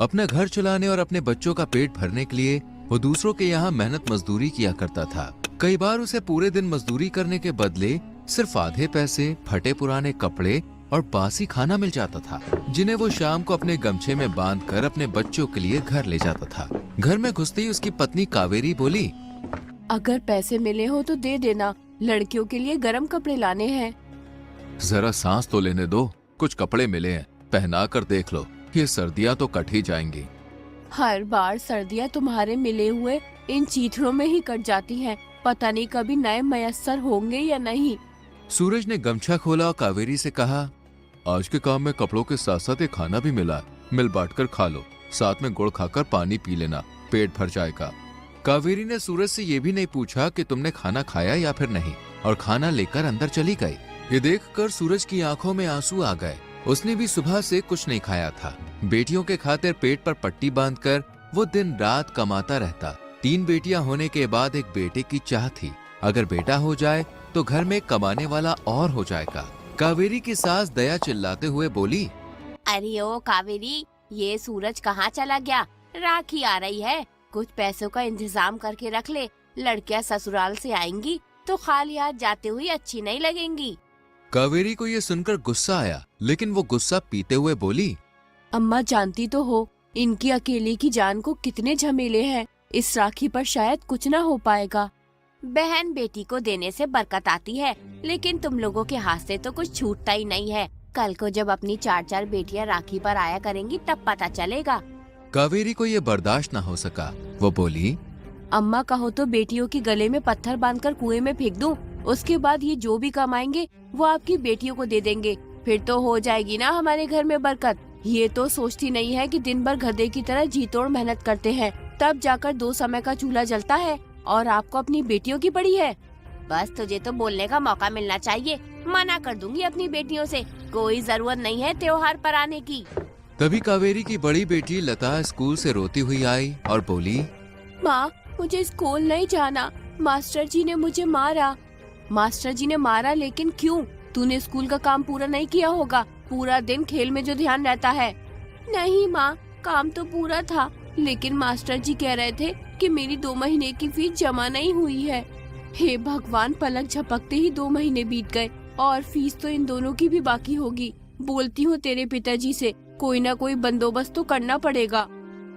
अपना घर चलाने और अपने बच्चों का पेट भरने के लिए वो दूसरों के यहाँ मेहनत मजदूरी किया करता था। कई बार उसे पूरे दिन मजदूरी करने के बदले सिर्फ आधे पैसे, फटे पुराने कपड़े और बासी खाना मिल जाता था, जिन्हें वो शाम को अपने गमछे में बांधकर अपने बच्चों के लिए घर ले जाता था। घर में घुसते ही उसकी पत्नी कावेरी बोली, अगर पैसे मिले हो तो दे देना, लड़कियों के लिए गर्म कपड़े लाने हैं। जरा सांस तो लेने दो, कुछ कपड़े मिले हैं, पहना कर देख लो, ये सर्दियाँ तो कट ही जाएंगी। हर बार सर्दियाँ तुम्हारे मिले हुए इन चीथड़ों में ही कट जाती हैं। पता नहीं कभी नए मयस्सर होंगे या नहीं। सूरज ने गमछा खोला और कावेरी से कहा, आज के काम में कपड़ों के साथ साथ एक खाना भी मिला है, मिल बांट कर खा लो, साथ में गुड़ खाकर पानी पी लेना, पेट भर जाएगा। कावेरी ने सूरज से ये भी नहीं पूछा कि तुमने खाना खाया या फिर नहीं, और खाना लेकर अंदर चली गई। ये देखकर सूरज की आंखों में आंसू आ गए। उसने भी सुबह से कुछ नहीं खाया था। बेटियों के खातिर पेट पर पट्टी बांधकर वो दिन रात कमाता रहता। 3 बेटियां होने के बाद एक बेटे की चाह थी, अगर बेटा हो जाए तो घर में कमाने वाला और हो जाएगा। कावेरी की सास दया चिल्लाते हुए बोली, अरे ओ कावेरी, ये सूरज कहाँ चला गया? राखी आ रही है, कुछ पैसों का इंतजाम करके रख ले। लड़कियां ससुराल से आएंगी तो खाली हाथ जाते हुए अच्छी नहीं लगेंगी। कावेरी को ये सुनकर गुस्सा आया, लेकिन वो गुस्सा पीते हुए बोली, अम्मा जानती तो हो इनकी अकेले की जान को कितने झमेले हैं। इस राखी पर शायद कुछ ना हो पाएगा। बहन बेटी को देने से बरकत आती है, लेकिन तुम लोगों के हाथ से तो कुछ छूटता ही नहीं है। कल को जब अपनी 4 बेटियां राखी पर आया करेंगी तब पता चलेगा। कावेरी को ये बर्दाश्त न हो सका। वो बोली, अम्मा कहो तो बेटियों के गले में पत्थर बांधकर कुएं में फेंक दूं। उसके बाद ये जो भी कमाएंगे वो आपकी बेटियों को दे देंगे, फिर तो हो जाएगी ना हमारे घर में बरकत। ये तो सोचती नहीं है कि दिन भर गधे की तरह जी तोड़ मेहनत करते हैं, तब जाकर 2 समय का चूल्हा जलता है, और आपको अपनी बेटियों की पड़ी है। बस तुझे तो बोलने का मौका मिलना चाहिए, मना कर दूंगी अपनी बेटियों से, कोई जरूरत नहीं है त्योहार पर आने की। तभी कावेरी की बड़ी बेटी लता स्कूल से रोती हुई आई और बोली, माँ मुझे स्कूल नहीं जाना, मास्टर जी ने मुझे मारा। मास्टर जी ने मारा, लेकिन क्यों? तूने स्कूल का काम पूरा नहीं किया होगा, पूरा दिन खेल में जो ध्यान रहता है। नहीं माँ, काम तो पूरा था, लेकिन मास्टर जी कह रहे थे कि मेरी 2 महीने की फीस जमा नहीं हुई है। हे भगवान, पलक झपकते ही 2 महीने बीत गए और फीस तो इन दोनों की भी बाकी होगी। बोलती हूँ तेरे पिताजी से, कोई ना कोई बंदोबस्त तो करना पड़ेगा।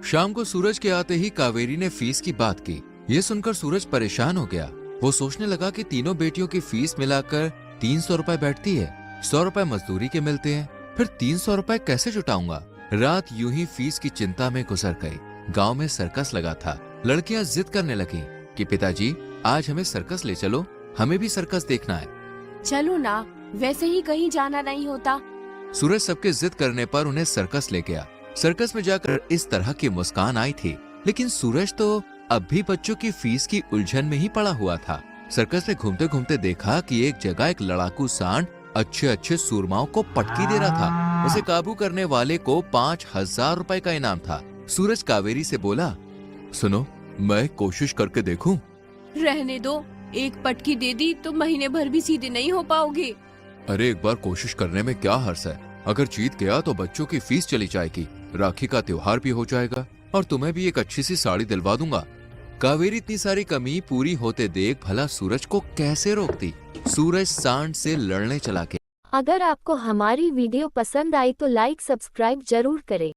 शाम को सूरज के आते ही कावेरी ने फीस की बात की। ये सुनकर सूरज परेशान हो गया। वो सोचने लगा कि तीनों बेटियों की फीस मिलाकर 300 रुपए बैठती है, 100 रुपए मजदूरी के मिलते हैं, फिर 300 रुपए कैसे जुटाऊंगा। रात यूं ही फीस की चिंता में गुजर गई। गांव में सर्कस लगा था। लड़कियां जिद करने लगी कि पिताजी आज हमें सर्कस ले चलो, हमें भी सर्कस देखना है। चलो ना, वैसे ही कहीं जाना नहीं होता। सूरज सबके जिद करने पर उन्हें सर्कस ले गया। सर्कस में जाकर इस तरह की मुस्कान आई थी, लेकिन सूरज तो अब भी बच्चों की फीस की उलझन में ही पड़ा हुआ था। सर्कस में घूमते घूमते देखा कि एक जगह एक लड़ाकू सांड अच्छे अच्छे सूरमाओं को पटकी दे रहा था। उसे काबू करने वाले को 5000 रुपए का इनाम था। सूरज कावेरी से बोला, सुनो, मैं कोशिश करके देखूं? रहने दो, एक पटकी दे दी तो महीने भर भी सीधे नहीं हो पाओगे। अरे एक बार कोशिश करने में क्या हर्ज है? अगर जीत गया तो बच्चों की फीस चली जाएगी, राखी का त्योहार भी हो जाएगा और तुम्हें भी एक अच्छी सी साड़ी दिलवा दूंगा। कावेरी इतनी सारी कमी पूरी होते देख भला सूरज को कैसे रोकती। सूरज सांड से लड़ने चला गया। अगर आपको हमारी वीडियो पसंद आई तो लाइक सब्सक्राइब जरूर करें।